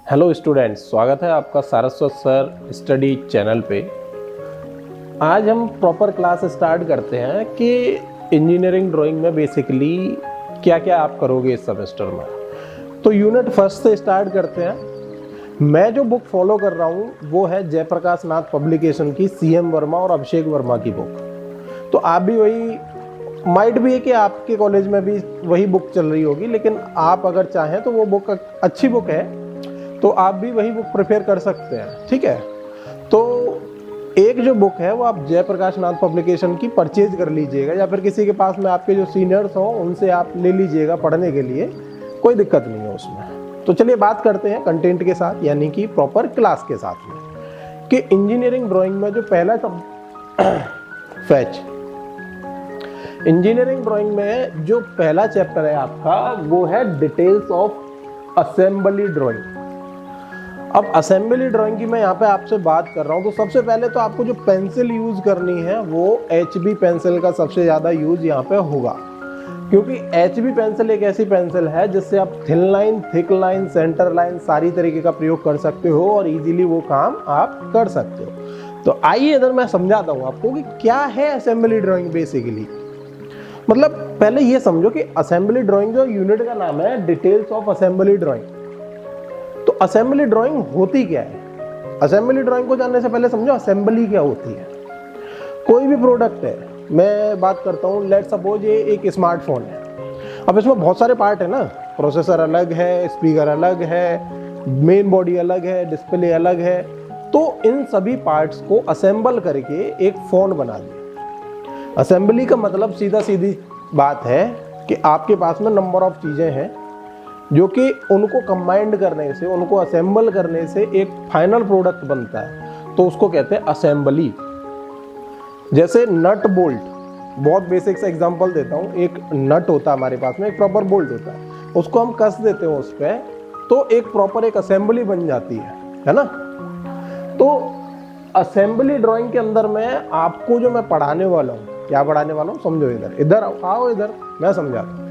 Hello students, स्वागत है आपका सारस्वत सर स्टडी चैनल पे। आज हम प्रॉपर क्लास स्टार्ट करते हैं कि इंजीनियरिंग ड्राइंग में बेसिकली क्या क्या आप करोगे इस सेमेस्टर में। तो यूनिट फर्स्ट से स्टार्ट करते हैं। मैं जो बुक फॉलो कर रहा हूँ वो है जयप्रकाश नाथ पब्लिकेशन की CM वर्मा और अभिषेक वर्मा की बुक। तो आप भी वही, माइट भी है कि आपके कॉलेज में भी वही बुक चल रही होगी, लेकिन आप अगर चाहें तो वो बुक अच्छी बुक है तो आप भी वही बुक प्रेफर कर सकते हैं। ठीक है, तो एक जो बुक है वो आप जयप्रकाश नाथ पब्लिकेशन की परचेज कर लीजिएगा, या फिर किसी के पास में आपके जो सीनियर्स हों उनसे आप ले लीजिएगा पढ़ने के लिए, कोई दिक्कत नहीं है उसमें। तो चलिए बात करते हैं कंटेंट के साथ, यानी कि प्रॉपर क्लास के साथ में, कि इंजीनियरिंग ड्राइंग में जो पहला फैच इंजीनियरिंग ड्राइंग में जो पहला चैप्टर है आपका वो है डिटेल्स ऑफ असेंबली ड्राइंग। अब असेंबली ड्राइंग की मैं यहाँ पे आपसे बात कर रहा हूँ, तो सबसे पहले तो आपको जो पेंसिल यूज करनी है वो HB पेंसिल का सबसे ज़्यादा यूज यहाँ पे होगा, क्योंकि HB पेंसिल एक ऐसी पेंसिल है जिससे आप thin line, thick line, centre line सारी तरीके का प्रयोग कर सकते हो और इजीली वो काम आप कर सकते हो। तो आइए इधर मैं समझाता हूँ आपको कि क्या है असेंबली ड्राइंग। बेसिकली मतलब पहले ये समझो कि असेंबली ड्राइंग जो यूनिट का नाम है डिटेल्स ऑफ असेंबली ड्राइंग। तो असेंबली ड्राइंग होती क्या है? असेंबली ड्राइंग को जानने से पहले समझो असेंबली क्या होती है। कोई भी प्रोडक्ट है, मैं बात करता हूँ, लेट्स सपोज ये एक स्मार्टफोन है। अब इसमें बहुत सारे पार्ट है ना, प्रोसेसर अलग है, स्पीकर अलग है, मेन बॉडी अलग है, डिस्प्ले अलग है। तो इन सभी पार्ट्स को असेंबल करके एक फोन बना दिया। असेंबली का मतलब सीधा सीधी बात है कि आपके पास में नंबर ऑफ चीज़ें हैं जो कि उनको कंबाइंड करने से, उनको असेंबल करने से एक फाइनल प्रोडक्ट बनता है, तो उसको कहते हैं असेंबली। जैसे नट बोल्ट, बहुत बेसिक सा एग्जांपल देता हूँ। एक नट होता है हमारे पास में, एक प्रॉपर बोल्ट होता है, उसको हम कस देते हैं उस पर, तो एक प्रॉपर एक असेंबली बन जाती है ना। तो असेंबली ड्राइंग के अंदर में आपको जो मैं पढ़ाने वाला हूँ, क्या पढ़ाने वाला हूँ समझो। इधर आओ, इधर मैं समझाता हूँ।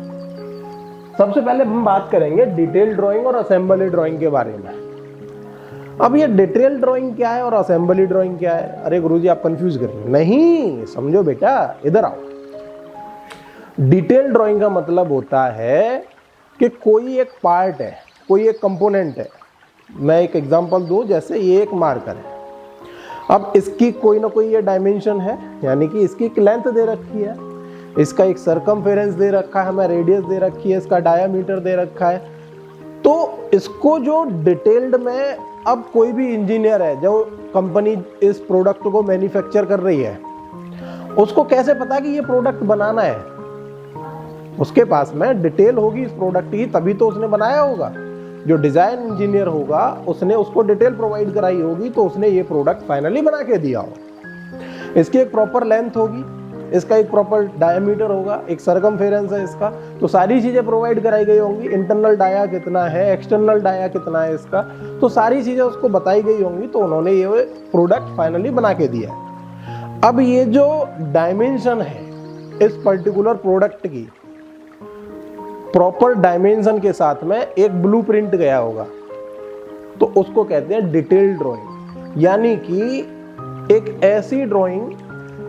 सबसे पहले हम बात करेंगे डिटेल ड्राइंग और असेंबली ड्राइंग के बारे में। अब ये डिटेल ड्राइंग क्या है और असेंबली ड्राइंग क्या है? अरे गुरुजी आप कंफ्यूज कर रहे हैं। नहीं, समझो बेटा, इधर आओ। डिटेल ड्राइंग का मतलब होता है कि कोई एक पार्ट है, कोई एक कंपोनेंट है। मैं एक एग्जांपल दूं, जैसे ये एक मार्कर है। अब इसकी कोई ना कोई ये डायमेंशन है, यानी कि इसकी एक लेंथ दे रखी है, इसका एक सरकमफेरेंस दे रखा है, हमें रेडियस दे रखी है, इसका डायामीटर दे रखा है। तो इसको जो डिटेल्ड में, अब कोई भी इंजीनियर है, जो कंपनी इस प्रोडक्ट को मैन्युफैक्चर कर रही है, उसको कैसे पता कि ये प्रोडक्ट बनाना है? उसके पास में डिटेल होगी इस प्रोडक्ट की, तभी तो उसने बनाया होगा। जो डिजाइन इंजीनियर होगा उसने उसको डिटेल प्रोवाइड कराई होगी, तो उसने ये प्रोडक्ट फाइनली बना के दिया होगा। इसकी एक प्रॉपर लेंथ होगी, इसका एक प्रॉपर डायमीटर होगा, एक सरकमफेरेंस है इसका, तो सारी चीज़ें प्रोवाइड कराई गई होंगी। इंटरनल डाया कितना है, एक्सटर्नल डाया कितना है इसका, तो सारी चीज़ें उसको बताई गई होंगी, तो उन्होंने ये प्रोडक्ट फाइनली बना के दिया है। अब ये जो डायमेंशन है इस पर्टिकुलर प्रोडक्ट की, प्रॉपर डायमेंशन के साथ में एक ब्लूप्रिंट गया होगा, तो उसको कहते हैं डिटेल ड्राइंग। यानी कि एक ऐसी ड्राइंग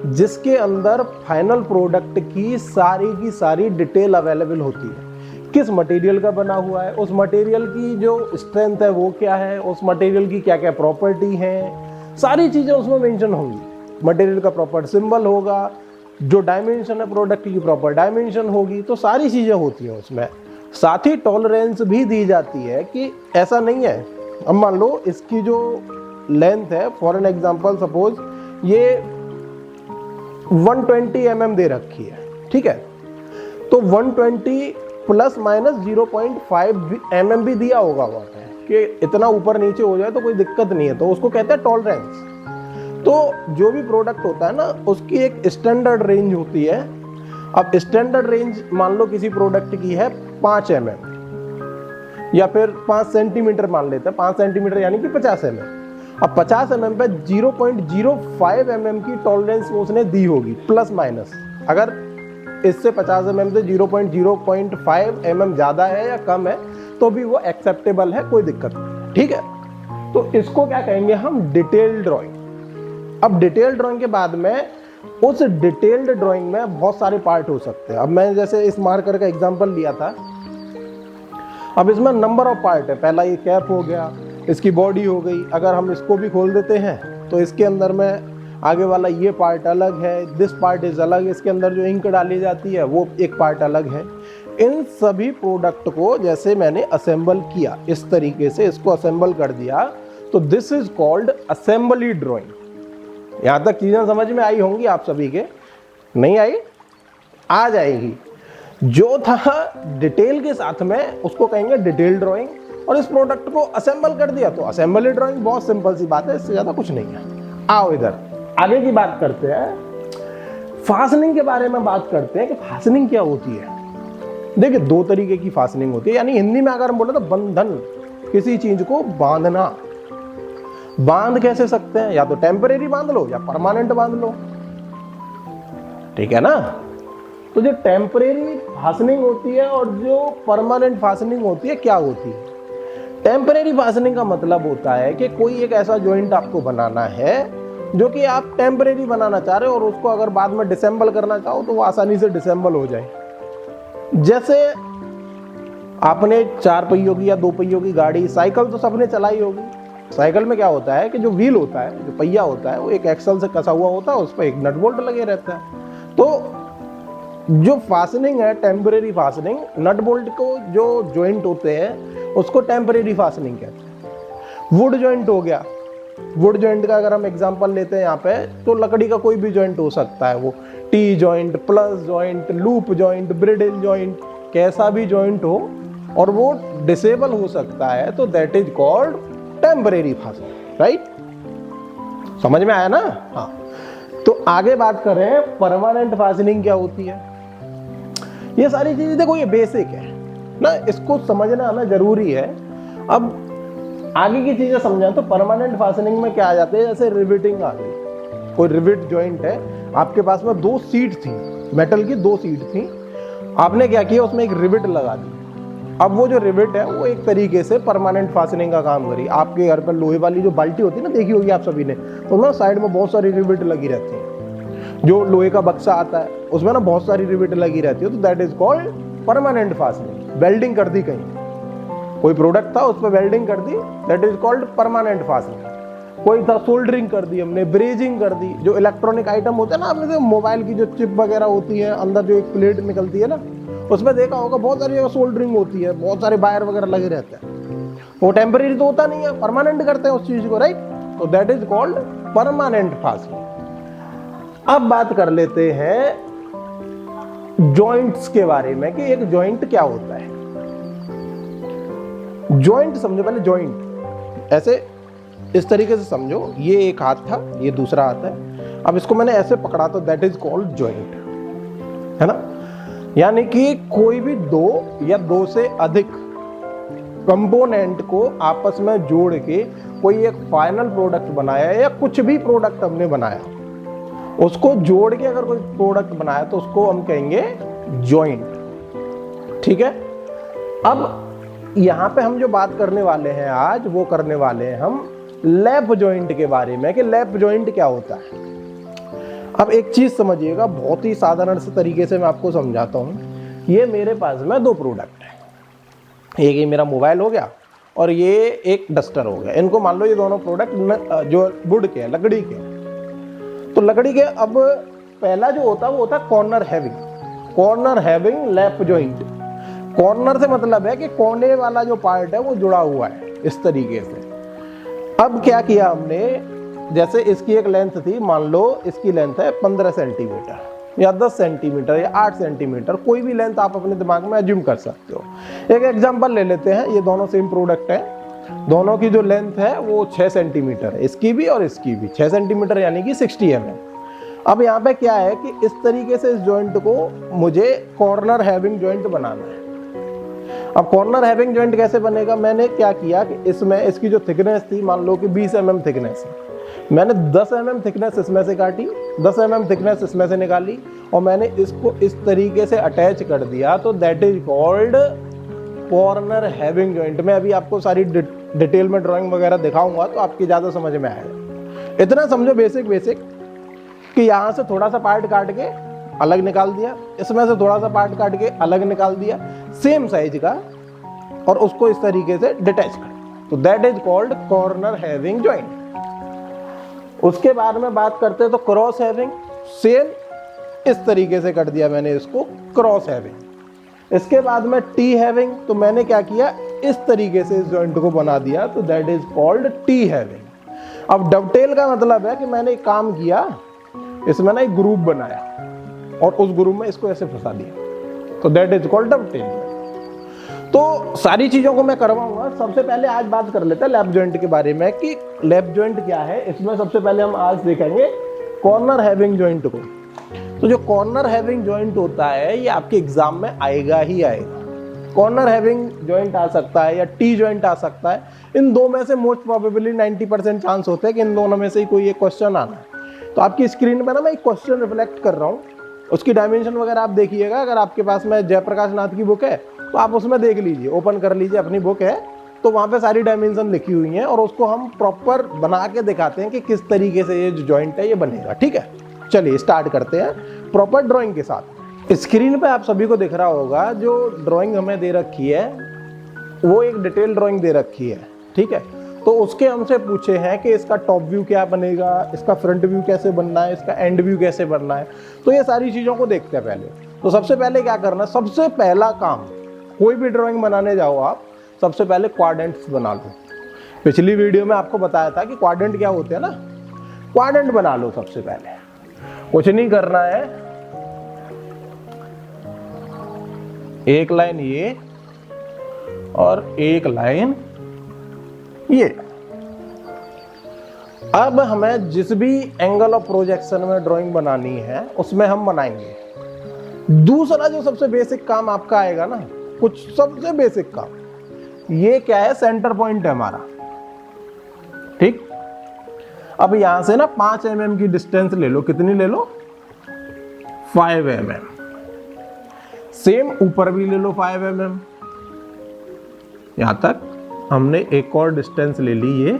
जिसके अंदर फाइनल प्रोडक्ट की सारी डिटेल अवेलेबल होती है। किस मटेरियल का बना हुआ है, उस मटेरियल की जो स्ट्रेंथ है वो क्या है, उस मटेरियल की क्या क्या प्रॉपर्टी है, सारी चीज़ें उसमें मेंशन होंगी। मटेरियल का प्रॉपर सिंबल होगा, जो डायमेंशन है प्रोडक्ट की प्रॉपर डायमेंशन होगी, तो सारी चीज़ें होती हैं उसमें। साथ ही टॉलरेंस भी दी जाती है कि ऐसा नहीं है, अब मान लो इसकी जो लेंथ है, फॉर एन एग्जाम्पल सपोज ये 120 mm दे रखी है, ठीक है, तो 120 प्लस माइनस 0.5 mm भी दिया होगा वहाँ पे कि इतना ऊपर नीचे हो जाए तो कोई दिक्कत नहीं है, तो उसको कहते हैं टॉलरेंस। तो जो भी प्रोडक्ट होता है ना, उसकी एक स्टैंडर्ड रेंज होती है। अब स्टैंडर्ड रेंज मान लो किसी प्रोडक्ट की है 5 mm या फिर 5 सेंटीमीटर मान लेते हैं, 5 सेंटीमीटर यानी कि 50 mm। अब 50 mm पे 0.05 mm की टॉलरेंस उसने दी होगी, प्लस माइनस। अगर इससे 50 mm से 0.05 mm ज़्यादा है या कम है तो भी वो एक्सेप्टेबल है, कोई दिक्कत नहीं है। ठीक है, तो इसको क्या कहेंगे हम, डिटेल्ड ड्राइंग। अब डिटेल्ड ड्राइंग के बाद में उस डिटेल्ड ड्राइंग में बहुत सारे पार्ट हो सकते हैं। अब मैं जैसे इस मार्कर का एग्जांपल लिया था, अब इसमें नंबर ऑफ पार्ट है। पहला ये कैप हो गया, इसकी बॉडी हो गई। अगर हम इसको भी खोल देते हैं तो इसके अंदर में आगे वाला ये पार्ट अलग है, दिस पार्ट इज अलग, इसके अंदर जो इंक डाली जाती है वो एक पार्ट अलग है। इन सभी प्रोडक्ट को जैसे मैंने असेंबल किया, इस तरीके से इसको असेंबल कर दिया, तो this is called assembly drawing. यहाँ तक चीज़ें समझ में आई होंगी आप सभी के? नहीं आई? आ जाएगी। जो था डिटेल के साथ में उसको कहेंगे डिटेल ड्राइंग, और इस प्रोडक्ट को असेंबल कर दिया तो असेंबली ड्राइंग। बहुत सिंपल सी बात है, इससे ज़्यादा कुछ नहीं है। आओ इधर आगे की बात करते हैं, फास्टनिंग के बारे में बात करते हैं कि फास्टनिंग क्या होती है। देखिए, दो तरीके की फास्टनिंग होती है, यानी हिंदी में अगर हम बोले तो बंधन, किसी चीज को बांधना। बांध कैसे सकते हैं, या तो टेम्परेरी बांध लो या परमानेंट बांध लो, ठीक है ना। तो जो टेम्परेरी फास्टनिंग होती है और जो परमानेंट फास्टनिंग होती है, क्या होती है? टेम्परेरी फास्टनिंग का मतलब होता है कि कोई एक ऐसा जॉइंट आपको बनाना है जो कि आप टेम्परेरी बनाना चाह रहे हो, और उसको अगर बाद में डिसेंबल करना चाहो तो वो आसानी से डिसेंबल हो जाए। जैसे आपने 4 पहियों की या 2 पहियों की गाड़ी, साइकिल तो सबने चलाई होगी। साइकिल में क्या होता है कि जो व्हील होता है, जो पहिया होता है, वो एक एक्सल से कसा हुआ होता है, उस पर एक नट बोल्ट लगे रहता है। तो जो फास्टनिंग है, टेम्परेरी फास्टनिंग, नट बोल्ट को जो जॉइंट होते हैं उसको टेम्परेरी फास्टनिंग कहते हैं। वुड जॉइंट हो गया, वुड जॉइंट का अगर हम एग्जांपल लेते हैं यहाँ पे, तो लकड़ी का कोई भी जॉइंट हो सकता है, वो T joint, plus joint, loop joint, bridle joint, कैसा भी जॉइंट हो और वो डिसेबल हो सकता है, तो that is called temporary fastening, right? समझ में आया ना? हाँ। तो आगे बात करें परमानेंट फास्टनिंग क्या होती है। ये सारी चीजें देखो, ये बेसिक है ना, इसको समझना आना जरूरी है। अब आगे की चीजें समझें तो परमानेंट फास्टनिंग में क्या आ जाते हैं, जैसे रिवेटिंग आ गई। कोई रिवेट जॉइंट है, आपके पास में 2 सीट थी, मेटल की 2 सीट थी, आपने क्या किया, उसमें एक रिवेट लगा दी। अब वो जो रिवेट है वो एक तरीके से परमानेंट फास्टनिंग का काम करी। आपके घर पर लोहे वाली जो बाल्टी होती है ना, देखी होगी आप सभी ने, तो ना साइड में बहुत सारी रिवेट लगी रहती है। जो लोहे का बक्सा आता है उसमें ना बहुत सारी रिवेट लगी रहती है, तो that is called permanent fastening. Welding कर दी, कहीं कोई प्रोडक्ट था उस पर वेल्डिंग कर दी, that is called permanent fastening. कोई था सोल्डरिंग कर दी हमने, ब्रेजिंग कर दी। जो इलेक्ट्रॉनिक आइटम होते हैं ना, आपने मोबाइल की जो चिप वगैरह होती है, अंदर जो एक प्लेट निकलती है ना, उसमें देखा होगा बहुत सारी जगह सोल्डरिंग होती है, बहुत सारे वायर वगैरह लगे रहते हैं। वो टेम्परेरी तो होता नहीं है, परमानेंट करते हैं उस चीज को, राइट? तो that is called permanent fastening. अब बात कर लेते हैं जॉइंट्स के बारे में कि एक जॉइंट क्या होता है। जॉइंट समझो पहले, जॉइंट ऐसे इस तरीके से समझो, ये एक हाथ था, ये दूसरा हाथ है, अब इसको मैंने ऐसे पकड़ा तो दैट इज कॉल्ड जॉइंट, है ना। यानी कि कोई भी 2 या 2 से अधिक कंपोनेंट को आपस में जोड़ के कोई एक फाइनल प्रोडक्ट बनाया, या कुछ भी प्रोडक्ट हमने बनाया, उसको जोड़ के अगर कोई प्रोडक्ट बनाया तो उसको हम कहेंगे जॉइंट, ठीक है। अब यहाँ पे हम जो बात करने वाले हैं आज, वो करने वाले हैं हम लैप जॉइंट के बारे में कि लैप जॉइंट क्या होता है। अब एक चीज समझिएगा, बहुत ही साधारण से तरीके से मैं आपको समझाता हूँ। ये मेरे पास में 2 प्रोडक्ट है, एक ये मेरा मोबाइल हो गया और ये एक डस्टर हो गया। इनको मान लो ये दोनों प्रोडक्ट जो वुड के, लकड़ी के। तो लकड़ी के, अब पहला जो होता है वो होता है corner having. Corner having lap joint. Corner से मतलब है कि कोने वाला जो पार्ट है वो जुड़ा हुआ है इस तरीके से। अब क्या किया हमने, जैसे इसकी एक लेंथ थी, मान लो इसकी लेंथ है 15 सेंटीमीटर या 10 सेंटीमीटर या 8 सेंटीमीटर, कोई भी लेंथ आप अपने दिमाग में अज्यूम कर सकते हो। एक एग्जांपल ले लेते हैं, ये दोनों सेम प्रोडक्ट है, दोनों की जो लेंथ है वो 6 सेंटीमीटर है, इसकी भी और इसकी भी 6 सेंटीमीटर, यानी कि 60 mm। अब यहाँ पे क्या है कि इस तरीके से इस जॉइंट को मुझे कॉर्नर हैविंग जॉइंट बनाना है। अब कॉर्नर हैविंग जॉइंट कैसे बनेगा, मैंने क्या किया कि इसमें इसकी जो थिकनेस थी, मान लो कि 20 mm थिकनेस है, मैंने 10 mm थिकनेस इसमें से काटी, 10 mm थिकनेस इसमें से निकाली, और मैंने इसको इस तरीके से अटैच कर दिया, तो that is called corner having joint. मैं अभी आपको सारी डिटेल में ड्राइंग वगैरह दिखाऊंगा तो आपकी ज़्यादा समझ में आएगा। इतना समझो बेसिक कि यहाँ से थोड़ा सा पार्ट काट के अलग निकाल दिया, इसमें से थोड़ा सा पार्ट काट के अलग निकाल दिया सेम साइज का, और उसको इस तरीके से डिटैच कर, तो that is called corner having joint. उसके बाद में बात करते हैं तो क्रॉस हैविंग, सेम इस तरीके से कर दिया मैंने इसको क्रॉस हैविंग। इसके बाद में टी हैविंग, तो मैंने क्या किया इस तरीके से इस जॉइंट को बना दिया, तो that is called T having. अब डबटेल का मतलब है कि मैंने एक काम किया, इसमें ना एक ग्रुप बनाया और उस ग्रुप में इसको ऐसे फंसा दिया, तो दैट इज कॉल्ड डबटेल। तो सारी चीजों को मैं करवाऊंगा। सबसे पहले आज बात कर लेते हैं लैप जॉइंट के बारे में कि लैप जॉइंट क्या है। इसमें सबसे पहले हम आज देखेंगे कॉर्नर हैविंग जॉइंट को। तो जो कॉर्नर हैविंग जॉइंट होता है ये आपके एग्जाम में आएगा ही आएगा। कॉर्नर हैविंग जॉइंट आ सकता है या टी जॉइंट आ सकता है। इन दो में से मोस्ट प्रोबेबली 90% चांस होते हैं कि इन दोनों में से ही कोई एक क्वेश्चन आना है। तो आपकी स्क्रीन पर ना मैं एक क्वेश्चन रिफ्लेक्ट कर रहा हूँ, उसकी डायमेंशन वगैरह आप देखिएगा। अगर आपके पास में जयप्रकाश नाथ की बुक है तो आप उसमें देख लीजिए, ओपन कर लीजिए, अपनी बुक है तो वहाँ पे सारी डायमेंशन लिखी हुई हैं और उसको हम प्रॉपर बना के दिखाते हैं कि किस तरीके से ये जो जॉइंट है ये बनेगा। ठीक है, चलिए स्टार्ट करते हैं प्रॉपर ड्राइंग के साथ। स्क्रीन पे आप सभी को दिख रहा होगा जो ड्राइंग हमें दे रखी है वो एक डिटेल ड्राइंग दे रखी है। ठीक है, तो उसके हमसे पूछे हैं कि इसका टॉप व्यू क्या बनेगा, इसका फ्रंट व्यू कैसे बनना है, इसका एंड व्यू कैसे बनना है। तो ये सारी चीज़ों को देखते हैं पहले। तो सबसे पहले क्या करना, सबसे पहला काम, कोई भी ड्राइंग बनाने जाओ आप सबसे पहले क्वाड्रेंट्स बना लो। पिछली वीडियो में आपको बताया था कि क्वाड्रेंट क्या होते हैं ना, क्वाड्रेंट बना लो सबसे पहले। कुछ नहीं करना है, एक लाइन ये और एक लाइन ये। अब हमें जिस भी एंगल ऑफ प्रोजेक्शन में ड्राइंग बनानी है उसमें हम बनाएंगे। दूसरा जो सबसे बेसिक काम आपका आएगा ना, कुछ सबसे बेसिक काम, ये क्या है, सेंटर पॉइंट है हमारा। ठीक, अब यहां से ना 5 mm की डिस्टेंस ले लो। कितनी ले लो, 5 mm। सेम ऊपर भी ले लो 5 mm। यहां तक हमने एक और डिस्टेंस ले ली, ये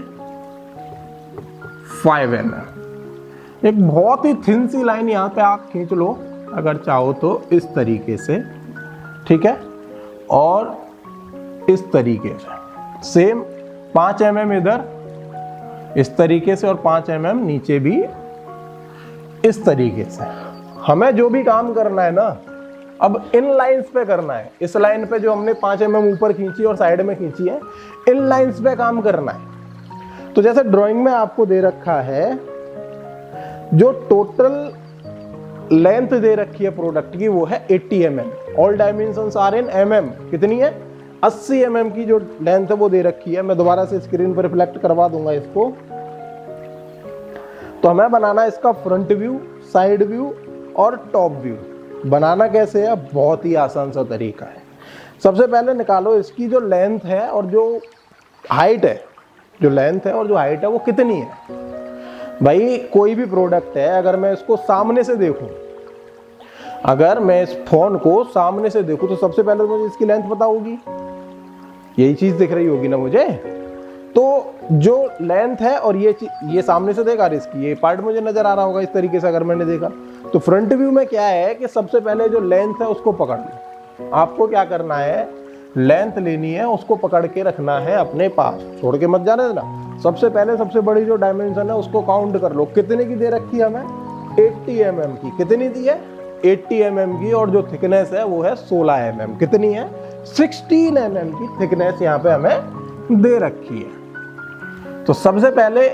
5 mm। एक बहुत ही थिन सी लाइन यहां पे आप खींच लो अगर चाहो तो, इस तरीके से। ठीक है, और इस तरीके से सेम 5 mm इधर इस तरीके से और 5 mm नीचे भी इस तरीके से। हमें जो भी काम करना है ना, अब इन लाइंस पे करना है। इस लाइन पे जो हमने 5 mm ऊपर खींची और साइड में खींची है, इन लाइंस पे काम करना है। तो जैसे ड्राइंग में आपको दे रखा है, जो टोटल लेंथ दे रखी है प्रोडक्ट की वो है 80 mm। All dimensions are in mm। कितनी है, 80 mm की जो लेंथ है वो दे रखी है। मैं दोबारा से स्क्रीन पर रिफ्लेक्ट करवा दूंगा इसको। तो हमें बनाना है इसका फ्रंट व्यू, साइड व्यू और टॉप व्यू। बनाना कैसे है, बहुत ही आसान सा तरीका है। सबसे पहले निकालो इसकी जो लेंथ है और जो हाइट है, जो लेंथ है और जो हाइट है वो कितनी है। भाई कोई भी प्रोडक्ट है, अगर मैं इसको सामने से देखूं, अगर मैं इस फोन को सामने से देखूं तो सबसे पहले तो मुझे इसकी लेंथ पता होगी, यही चीज दिख रही होगी ना मुझे। तो जो लेंथ है और ये सामने से देखा इसकी, ये पार्ट मुझे नजर आ रहा होगा इस तरीके से अगर मैंने देखा। तो फ्रंट व्यू में क्या है कि सबसे पहले जो लेंथ है उसको पकड़ लो। आपको क्या करना है, लेंथ लेनी है, उसको पकड़ के रखना है अपने पास, छोड़ के मत जाने देना। सबसे पहले सबसे बड़ी जो डायमेंशन है उसको काउंट कर लो। कितने की दे रखी है हमें, 80 mm की। कितनी दी है, 80 mm की। और जो थिकनेस है वो है 16 mm। कितनी है, 16 mm की थिकनेस यहाँ पे हमें दे रखी है। तो सबसे पहले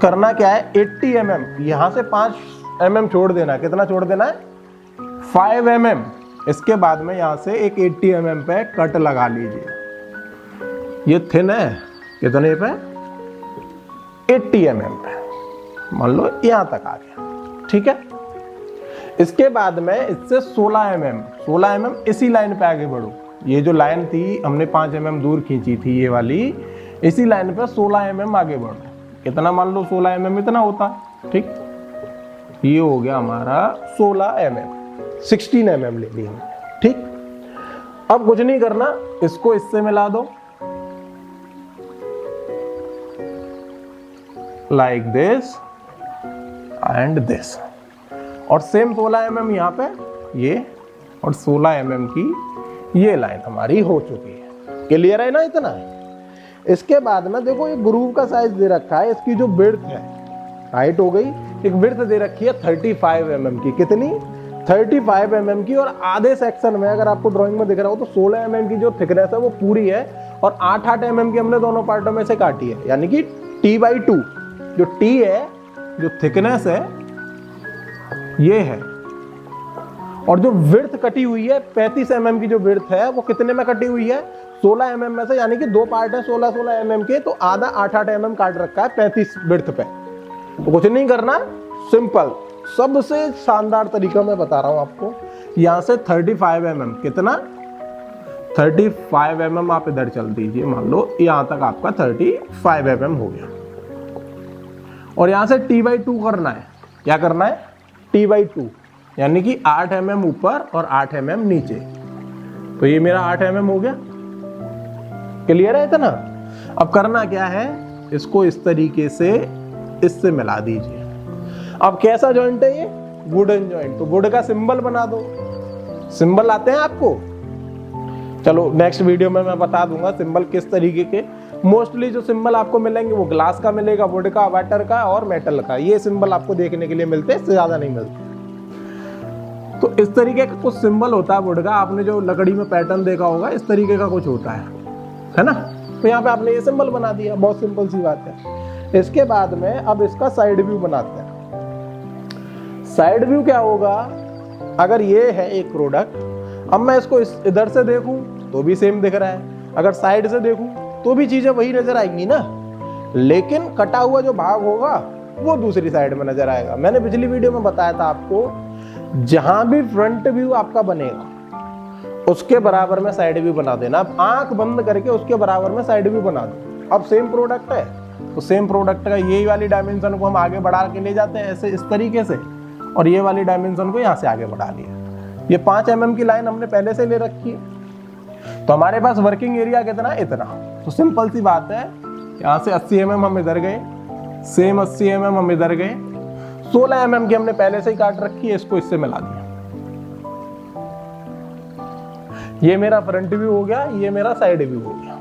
करना क्या है, 80 mm, यहां से 5 mm छोड़ देना। कितना छोड़ देना है, 5 mm। इसके बाद में यहां से एक 80 mm पे कट लगा लीजिए। ये थिन है, कितने पे, 80 mm पे, मान लो यहां तक आ गया। ठीक है, इसके बाद में इससे 16 mm इसी लाइन पे आगे बढ़ो। ये जो लाइन थी हमने 5 mm दूर खींची थी, ये वाली, इसी लाइन पे 16 mm आगे बढ़ो। कितना, मान लो 16 mm इतना होता है। ठीक, ये हो गया हमारा 16 mm, 16 mm ले ली हमने। ठीक, अब कुछ नहीं करना, इसको इससे मिला दो। लाइक दिस एंड दिस, और सेम 16 mm यहाँ पे ये, और 16 mm की ये लाइन हमारी हो चुकी है। क्लियर है ना इतना? इसके बाद में देखो ये ग्रूव का साइज दे रखा है, इसकी जो विड्थ है, हाइट हो गई, एक विड्थ दे रखी है 35 mm की। कितनी? 35 mm की। और आधे सेक्शन में अगर आपको ड्राइंग में दिख रहा हो तो 16 mm की जो थिकनेस है वो पूरी है, और 8-8 mm की हमने दोनों पार्टों में से काटी है, यानी कि t/2 जो t है, जो थिकनेस है ये है। और जो विड्थ कटी हुई है 35 mm की जो विड्थ है वो कितने में कटी हुई है? 16 mm में से, यानी कि दो पार्ट है 16-16 mm के, तो आधा 8-8 mm काट रखा है 35 विड्थ पे। तो कुछ नहीं करना, सिंपल, सबसे शानदार तरीका मैं बता रहा हूं आपको। यहां से 35 mm, कितना? 35 mm आप इधर चल दीजिए, मान लो यहां तक आपका 35 mm हो गया। और यहां से t/2 करना है। क्या करना है? t/2, यानी कि 8 mm ऊपर और 8 mm नीचे। तो ये मेरा 8 mm हो गया। क्लियर है इतना? अब करना क्या है, इसको इस तरीके से इससे मिला दीजिए। अब कैसा जॉइंट है ये? Wooden joint. तो वुड का सिंबल बना दो। सिंबल आते हैं आपको? चलो नेक्स्ट वीडियो में मैं बता दूंगा सिंबल किस तरीके के। मोस्टली जो सिंबल आपको मिलेंगे वो ग्लास का मिलेगा, वुड का, वाटर का और मेटल का। ये सिंबल आपको देखने के लिए मिलते हैं, इससे ज्यादा नहीं मिलते। तो इस तरीके का कुछ सिंबल होता है वुड का। आपने जो लकड़ी में पैटर्न देखा होगा, इस तरीके का कुछ होता है ना? तो यहाँ पे आपने ये सिंबल बना दिया, बहुत सिंपल सी बात है। इसके बाद में अब इसका साइड व्यू बनाते हैं। साइड व्यू क्या होगा? अगर ये है एक प्रोडक्ट, अब मैं इसको इधर से देखूं तो भी सेम दिख रहा है, अगर साइड से देखूं तो भी चीजें वही नजर आएंगी ना, लेकिन कटा हुआ जो भाग होगा वो दूसरी साइड में नजर आएगा। मैंने पिछली वीडियो में बताया था आपको, जहां भी फ्रंट व्यू आपका बनेगा उसके बराबर में साइड व्यू बना देना। अब आंख बंद करके उसके बराबर में साइड व्यू बना दो। अब सेम प्रोडक्ट है तो सेम प्रोडक्ट का यही वाली डायमेंशन को हम आगे बढ़ा के ले जाते हैं ऐसे, इस तरीके से, और ये वाली डायमेंशन को यहाँ से आगे बढ़ा लिया। ये 5 mm की लाइन हमने पहले से ले रखी है, तो हमारे पास वर्किंग एरिया कितना? इतना। तो सिंपल सी बात है, यहाँ से 80 mm हम इधर गए, सेम 80 mm हम इधर गए, 16 mm की हमने पहले से ही काट रखी है, इसको इससे मिला दिया। ये मेरा फ्रंट व्यू हो गया, ये मेरा साइड व्यू हो गया।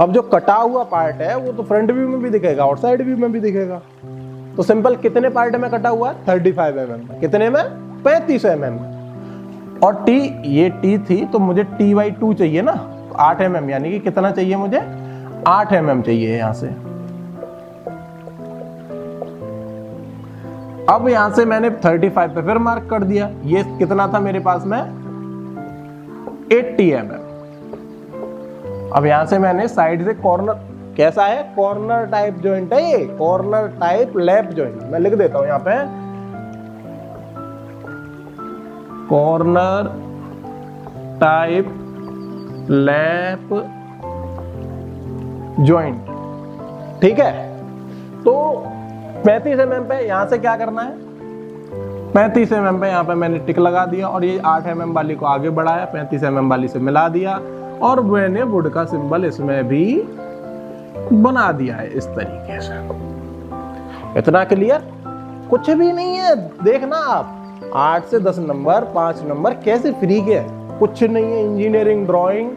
अब जो कटा हुआ पार्ट है वो तो फ्रंट व्यू में भी दिखेगा और साइड व्यू में भी दिखेगा। तो सिंपल कितने पार्ट में कटा हुआ है? 35 mm। कितने में? 35 mm। और t, ये t थी तो मुझे t/2 चाहिए ना, तो 8 mm, यानी कि कितना चाहिए मुझे? 8 mm चाहिए यहां से। अब यहां से मैंने 35 पे फिर मार्क कर दिया। ये कितना था मेरे पास में? 80 mm। अब यहां से मैंने साइड से कॉर्नर, कैसा है? कॉर्नर टाइप जॉइंट है ये, कॉर्नर टाइप लैप जॉइंट। मैं लिख देता हूं यहां पे, कॉर्नर टाइप लैप जॉइंट। ठीक है, तो 35 mm पे यहां से क्या करना है? 35 mm पे यहाँ पे मैंने टिक लगा दिया, और ये 8 mm वाली को आगे बढ़ाया, 35 mm वाली से मिला दिया, और मैंने वुड का सिंबल इसमें भी बना दिया है इस तरीके से। इतना क्लियर? कुछ भी नहीं है, देखना आप 8 से 10 नंबर, 5 नंबर कैसे फ्री के है, कुछ नहीं है। इंजीनियरिंग ड्राइंग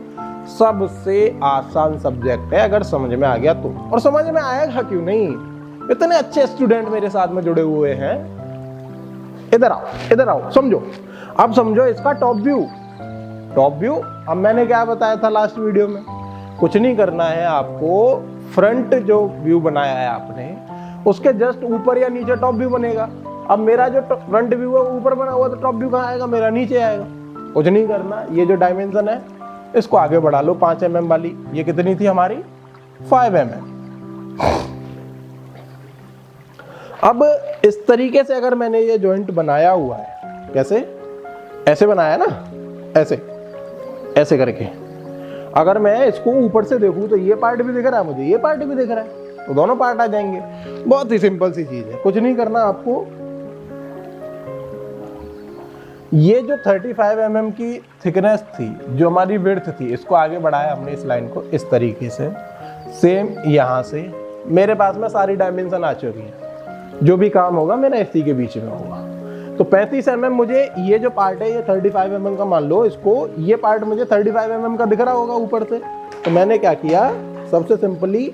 सबसे आसान सब्जेक्ट है अगर समझ में आ गया तो, और समझ में आएगा क्यों नहीं, इतने अच्छे स्टूडेंट मेरे साथ में जुड़े हुए हैं। इधर आओ, इधर आओ, समझो। अब समझो इसका टॉप व्यू। टॉप व्यू अब मैंने क्या बताया था लास्ट वीडियो में? कुछ नहीं करना है आपको, फ्रंट जो व्यू बनाया है आपने उसके जस्ट ऊपर या नीचे टॉप व्यू बनेगा। अब मेरा जो फ्रंट व्यू है ऊपर बना हुआ, तो टॉप व्यू कहाँ आएगा? मेरा नीचे आएगा। कुछ नहीं करना, ये जो डायमेंशन है इसको आगे बढ़ा लो 5 mm वाली। ये कितनी थी हमारी? 5 mm। अब इस तरीके से अगर मैंने ये जॉइंट बनाया हुआ है, कैसे? ऐसे बनाया ना, ऐसे ऐसे करके। अगर मैं इसको ऊपर से देखूं तो ये पार्ट भी दिख रहा है मुझे, ये पार्ट भी दिख रहा है, तो दोनों पार्ट आ जाएंगे। बहुत ही सिंपल सी चीज है, कुछ नहीं करना आपको। ये जो 35 mm की थिकनेस थी, जो हमारी विड्थ थी, इसको आगे बढ़ाया हमने इस लाइन को इस तरीके से। सेम यहां से मेरे पास में सारी डायमेंशन आ चुकी है, जो भी काम होगा मेरा इसी के बीच में होगा। तो 35 mm मुझे ये जो पार्ट है ये 35 mm का मान लो, इसको ये पार्ट मुझे 35 mm का दिख रहा होगा ऊपर से। तो मैंने क्या किया, सबसे सिंपली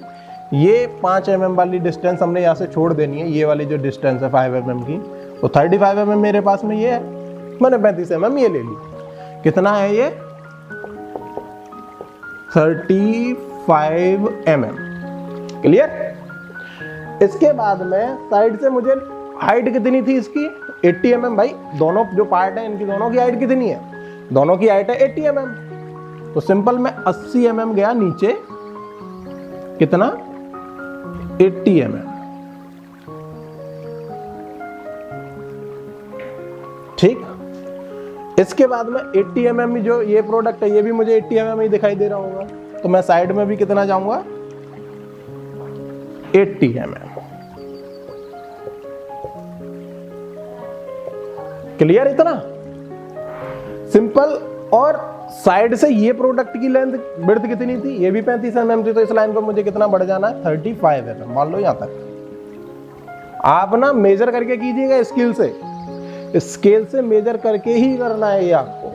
ये 5 mm वाली डिस्टेंस हमने यहाँ से छोड़ देनी है, ये वाली जो डिस्टेंस है 5 mm की, तो 35 mm मेरे पास में ये है, मैंने 35 mm ये ले ली। कितना है ये 35 mm। क्लियर। इसके बाद में साइड से मुझे हाइट कितनी थी इसकी 80 mm। भाई दोनों जो पार्ट है इनकी दोनों की हाइट कितनी है, दोनों की हाइट है 80 mm। तो सिंपल मैं 80 mm गया नीचे, कितना 80 mm। ठीक। इसके बाद में 80 mm जो ये प्रोडक्ट है ये भी मुझे 80 mm ही दिखाई दे रहा होगा, तो मैं साइड में भी कितना जाऊंगा 80 mm। क्लियर, इतना सिंपल। और साइड से ये प्रोडक्ट की लेंथ विड्थ कितनी थी, ये भी 35 mm थी, तो इस लाइन पर मुझे कितना बढ़ जाना है 35 mm। मान लो यहां तक आप ना मेजर करके कीजिएगा स्केल से, स्केल से मेजर करके ही करना है ये आपको।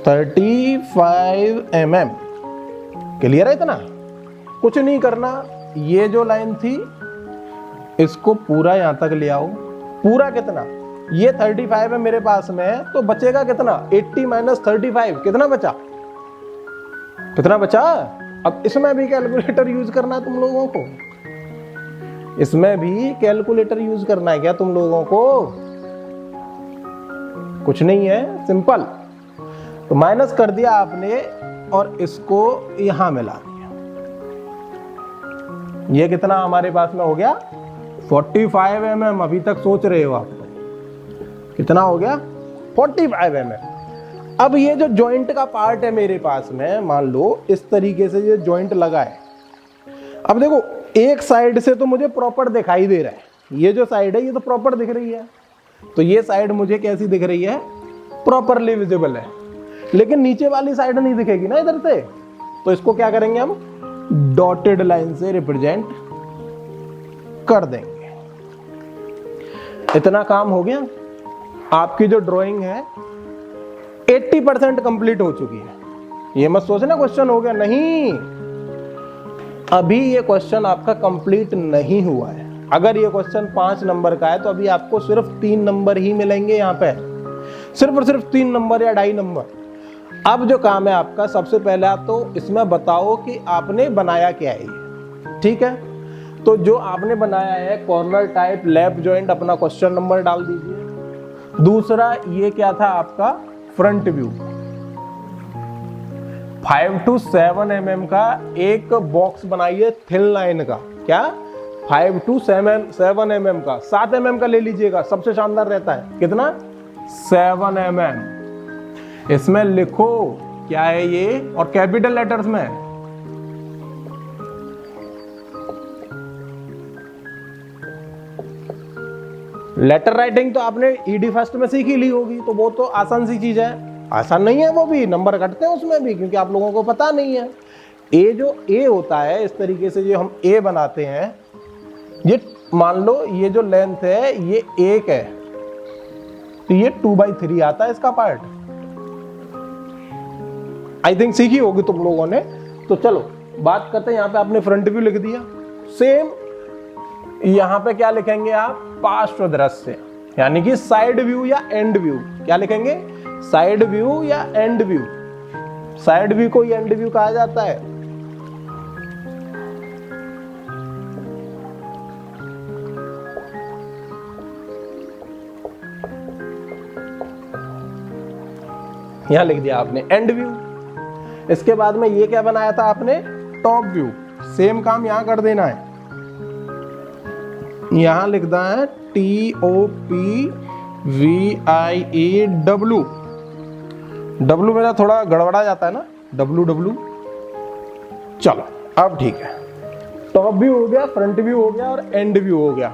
35 mm। क्लियर है, इतना कुछ नहीं करना। ये जो लाइन थी इसको पूरा यहां तक ले आओ, पूरा कितना, ये 35 है मेरे पास में, तो बचेगा कितना 80 माइनस 35, कितना बचा, कितना बचा। अब इसमें भी कैलकुलेटर यूज करना है तुम लोगों को, इसमें भी कैलकुलेटर यूज करना है क्या तुम लोगों को, कुछ नहीं है, सिंपल। तो माइनस कर दिया आपने और इसको यहां मिला दिया, ये कितना हमारे पास में हो गया 45 mm। अभी तक सोच रहे हो आप, कितना हो गया 45 mm। अब ये जो जॉइंट का पार्ट है मेरे पास में, मान लो इस तरीके से ये जॉइंट लगा है। अब देखो एक साइड से तो मुझे प्रॉपर दिखाई दे रहा है, ये जो साइड है ये तो प्रॉपर दिख रही है, तो ये साइड मुझे कैसी दिख रही है, प्रॉपरली विजिबल है। लेकिन नीचे वाली साइड नहीं दिखेगी ना इधर से, तो इसको क्या करेंगे हम, डॉटेड लाइन से रिप्रेजेंट कर देंगे। इतना काम हो गया, आपकी जो ड्राइंग है 80% कंप्लीट हो चुकी है। ये मत सोचना क्वेश्चन हो गया, नहीं, अभी ये क्वेश्चन आपका कंप्लीट नहीं हुआ है। अगर ये क्वेश्चन 5 नंबर का है तो अभी आपको सिर्फ 3 नंबर ही मिलेंगे यहाँ पे, सिर्फ और सिर्फ 3 नंबर या 2.5 नंबर। अब जो काम है आपका, सबसे पहले आप तो इसमें बताओ कि आपने बनाया क्या है ये, ठीक है। तो जो आपने बनाया है कॉर्नर टाइप लैप जॉइंट, अपना क्वेश्चन नंबर डाल दीजिए। दूसरा ये क्या था आपका, फ्रंट व्यू 5 to 7 mm का एक बॉक्स बनाइए थिन लाइन का, क्या 5 to 7 mm का, 7 mm का ले लीजिएगा, सबसे शानदार रहता है। कितना 7 mm। इसमें लिखो क्या है ये, और कैपिटल लेटर्स में। लेटर राइटिंग तो आपने ईडी फर्स्ट में सीख ही ली होगी, तो वो तो आसान सी चीज है। आसान नहीं है वो भी, नंबर कटते हैं उसमें भी, क्योंकि आप लोगों को पता नहीं है। ए जो ए होता है, इस तरीके से जो हम ए बनाते हैं, ये मान लो ये जो लेंथ है ये 1 है, तो ये 2/3 आता है इसका पार्ट। आई थिंक सीखी होगी तुम लोगों ने। तो चलो बात करते हैं, यहाँ पे आपने फ्रंट व्यू लिख दिया, सेम यहाँ पे क्या लिखेंगे आप, पार्श्व दृश्य, यानी कि साइड व्यू या एंड व्यू। क्या लिखेंगे, साइड व्यू या एंड व्यू। साइड व्यू को एंड व्यू कहा जाता है। यहां लिख दिया आपने एंड व्यू। इसके बाद में ये क्या बनाया था आपने, टॉप व्यू। सेम काम यहां कर देना है, यहां लिखना है TOPVIE। डब्लू मेरा थोड़ा गड़बड़ा जाता है ना, डब्लू। चलो अब ठीक है, टॉप व्यू हो गया, फ्रंट व्यू हो गया और एंड व्यू हो गया।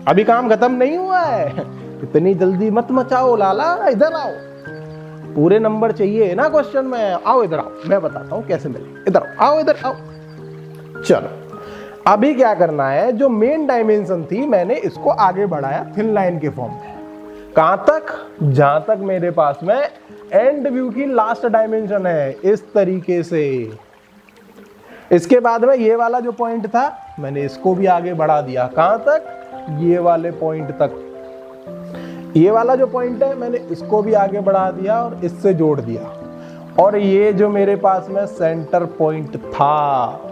अभी काम खत्म नहीं हुआ है, इतनी जल्दी मत मचाओ लाला, इधर आओ। पूरे नंबर चाहिए ना क्वेश्चन में, आओ इधर आओ, मैं बताता हूं कैसे मिले। इधर आओ, इधर आओ। चलो अभी क्या करना है, जो मेन डायमेंशन थी मैंने इसको आगे बढ़ाया थिन लाइन के फॉर्म में। कहां तक? जहां तक मेरे पास में एंड व्यू की लास्ट डायमेंशन है, इस तरीके से। इसके बाद में ये वाला जो पॉइंट था मैंने इसको भी आगे बढ़ा दिया। कहां तक? ये वाले पॉइंट तक। ये वाला जो पॉइंट है मैंने इसको भी आगे बढ़ा दिया और इससे जोड़ दिया। और ये जो मेरे पास में सेंटर पॉइंट था,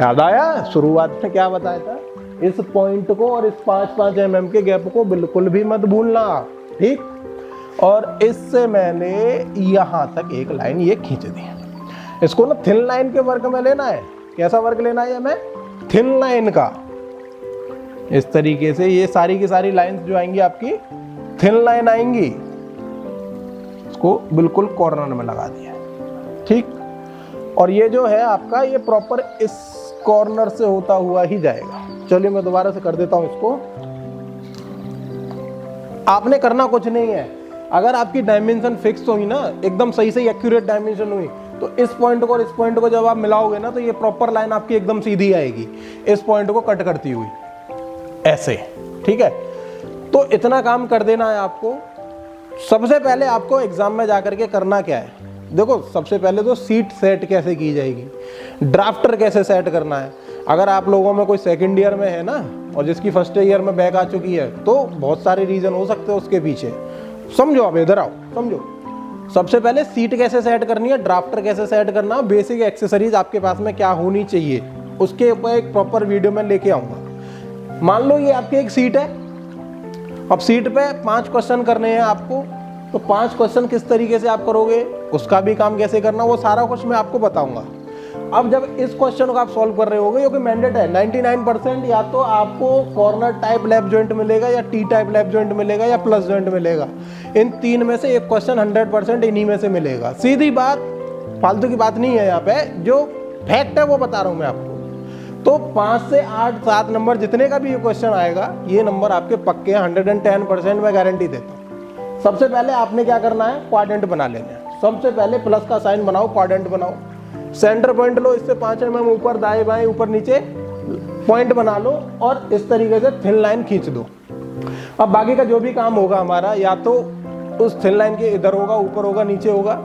याद आया शुरुआत में क्या बताया था? इस पॉइंट को और इस 5-5 mm के गैप को बिल्कुल भी मत भूलना, ठीक। और इससे मैंने यहां तक एक लाइन ये खींच दी। इसको ना थिन लाइन के वर्क में लेना है। कैसा वर्क लेना है हमें? थिन लाइन का। इस तरीके से ये सारी की सारी लाइंस जो आएंगी आपकी थिन लाइन आएंगी। इसको बिल्कुल कॉर्नर में लगा दिया, ठीक। और ये जो है आपका ये प्रॉपर इस कॉर्नर से होता हुआ ही जाएगा। चलिए मैं दोबारा से कर देता हूं इसको। आपने करना कुछ नहीं है। अगर आपकी डायमेंशन फिक्स हुई ना, एकदम सही से एक्यूरेट डायमेंशन हुई, तो इस पॉइंट को और इस पॉइंट को जब आप मिलाओगे ना तो ये प्रॉपर लाइन आपकी एकदम सीधी आएगी, इस पॉइंट को कट करती हुई ऐसे, ठीक है। तो इतना काम कर देना है आपको। सबसे पहले आपको एग्जाम में जाकर के करना क्या है, देखो सबसे पहले तो सीट सेट कैसे की जाएगी, ड्राफ्टर कैसे सेट करना है। अगर आप लोगों में कोई सेकंड ईयर में है ना और जिसकी फर्स्ट ईयर में बैक आ चुकी है तो बहुत सारे रीजन हो सकते हैं उसके पीछे। समझो, अब इधर आओ, समझो। सबसे पहले सीट कैसे सेट करनी है, ड्राफ्टर कैसे सेट करना, बेसिक एक्सेसरीज आपके पास में क्या होनी चाहिए, उसके ऊपर एक प्रॉपर वीडियो में लेके आऊँगा। मान लो ये आपकी एक सीट है। अब सीट पे 5 क्वेश्चन करने हैं आपको, तो 5 क्वेश्चन किस तरीके से आप करोगे, उसका भी काम कैसे करना, वो सारा कुछ मैं आपको बताऊंगा। अब जब इस क्वेश्चन को आप सॉल्व कर रहे होगे, क्योंकि मैंडेट है 99% या तो आपको कॉर्नर टाइप लैप जॉइंट मिलेगा या टी टाइप लैप जॉइंट मिलेगा या प्लस जॉइंट मिलेगा। इन 3 में से एक क्वेश्चन 100% इन्हीं में से मिलेगा। सीधी बात, फालतू की बात नहीं है यहाँ पे, जो फैक्ट है वो बता रहा हूँ मैं आपको। तो 5 से 8-7 नंबर जितने का भी ये क्वेश्चन आएगा, ये नंबर आपके पक्के 110% मैं गारंटी देता हूँ। सबसे पहले आपने क्या करना है, क्वाड्रेंट बना लेना है। सबसे पहले प्लस का साइन बनाओ, क्वाड्रेंट बनाओ, सेंटर पॉइंट लो, इससे 5 mm ऊपर दाएं बाएं ऊपर नीचे पॉइंट बना लो और इस तरीके से थिन लाइन खींच दो। अब बाकी का जो भी काम होगा हमारा, या तो उस थिन लाइन के इधर होगा, ऊपर होगा, नीचे होगा,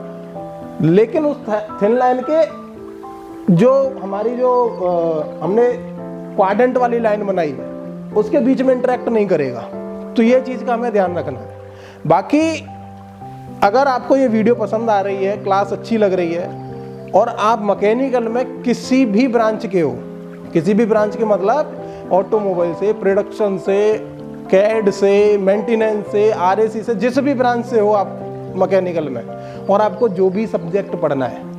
लेकिन उस थिन लाइन के जो हमारी जो हमने क्वाड्रेंट वाली लाइन बनाई है उसके बीच में इंटरेक्ट नहीं करेगा। तो ये चीज़ का हमें ध्यान रखना है। बाकी अगर आपको ये वीडियो पसंद आ रही है, क्लास अच्छी लग रही है और आप मैकेनिकल में किसी भी ब्रांच के हो, किसी भी ब्रांच के मतलब ऑटोमोबाइल से, प्रोडक्शन से, कैड से, मेंटेनेंस से, आरएसी से, जिस भी ब्रांच से हो आप मैकेनिकल में, और आपको जो भी सब्जेक्ट पढ़ना है,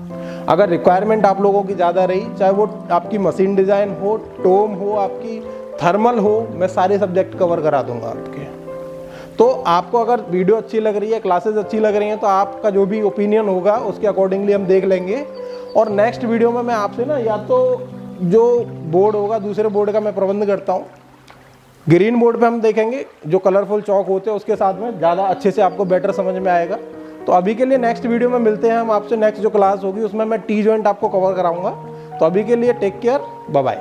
अगर रिक्वायरमेंट आप लोगों की ज़्यादा रही, चाहे वो आपकी मशीन डिज़ाइन हो, टोम हो, आपकी थर्मल हो, मैं सारे सब्जेक्ट कवर करा दूंगा आपके। तो आपको अगर वीडियो अच्छी लग रही है, क्लासेस अच्छी लग रही हैं, तो आपका जो भी ओपिनियन होगा उसके अकॉर्डिंगली हम देख लेंगे। और नेक्स्ट वीडियो में मैं आपसे ना, या तो जो बोर्ड होगा दूसरे बोर्ड का मैं प्रबंध करता हूँ, ग्रीन बोर्ड पे हम देखेंगे, जो कलरफुल चौक होते हैं उसके साथ में ज़्यादा अच्छे से आपको बेटर समझ में आएगा। तो अभी के लिए नेक्स्ट वीडियो में मिलते हैं हम आपसे। नेक्स्ट जो क्लास होगी उसमें मैं टी जॉइंट आपको कवर कराऊंगा। तो अभी के लिए टेक केयर, बाय बाय।